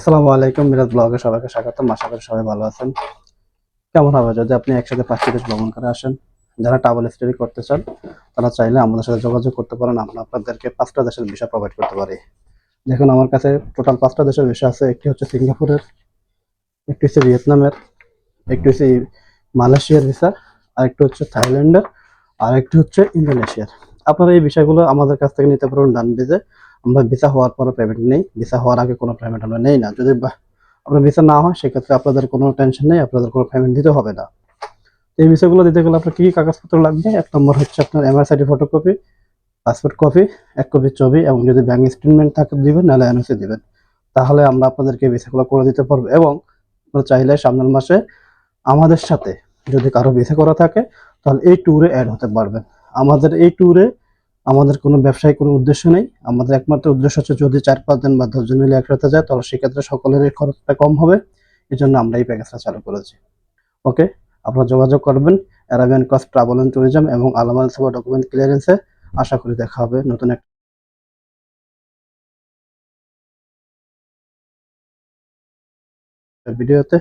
আসসালামু আলাইকুম, মিরাজ ব্লগে সবাইকে স্বাগতম। আশা করি সবাই ভালো আছেন। কেমন হবে যদি আপনি একসাথে 5টি দেশ ভ্রমণ করে আসেন? যারা ট্রাভেল স্টাডি করতে চান তারা চাইলে আমাদের সাথে যোগাযোগ করতে পারেন। আমরা আপনাদেরকে 5টা দেশের ভিসা প্রোভাইড করতে পারি। দেখুন, আমার কাছে টোটাল 5টা দেশের ভিসা আছে। একটি হচ্ছে সিঙ্গাপুরের, একটি হচ্ছে ভিয়েতনামের, একটি হচ্ছে মালয়েশিয়ার ভিসা, আরেকটি হচ্ছে থাইল্যান্ডের, আর একটি হচ্ছে ইন্দোনেশিয়ার। আপনারা এই বিষয়গুলো আমাদের কাছ থেকে নিতে পারবেন ডান ভিসে। আমরা ভিসা হওয়ার পরে পেমেন্ট নেই, ভিসা হওয়ার আগে কোনো পেমেন্ট আমরা নেই না। যদি আপনার ভিসা না হয় সেক্ষেত্রে আপনাদের কোনো টেনশন নেই, আপনাদের কোনো পেমেন্ট দিতে হবে না। এই বিষয়গুলো দিতে গেলে আপনার কি কি কাগজপত্র লাগবে? 1 নম্বর হচ্ছে আপনার এমআরসিডি ফটোকপি, পাসপোর্ট কপি, 1 কপি ছবি, এবং যদি ব্যাংক স্টেটমেন্ট থাকে দিবেন, নাহলে এনওসি দিবেন। তাহলে আমরা আপনাদেরকে ভিসাগুলো করে দিতে পারবো। এবং আপনারা চাইলে সামনের মাসে আমাদের সাথে যদি কারো ভিসা করা থাকে তাহলে এই ট্যুরে অ্যাড হতে পারবেন। আমাদের এই ট্যুরে আমাদের কোনো ব্যবসায়িক কোনো উদ্দেশ্য নেই। আমাদের একমাত্র উদ্দেশ্য হচ্ছে যদি 4-5 জন বা 10 জন মিলে একসাথে যায় তাহলে সেক্ষেত্রে সকলেরই খরচটা কম হবে। এজন্য আমরা এই প্যাকেজটা চালু করেছি। ওকে, আপনারা যোগাযোগ করবেন Arabian coast travel and tourism এবং আলামাল সেবা ডকুমেন্ট ক্লিয়ারেন্সে। আশা করি দেখা হবে নতুন একটা ভিডিওতে।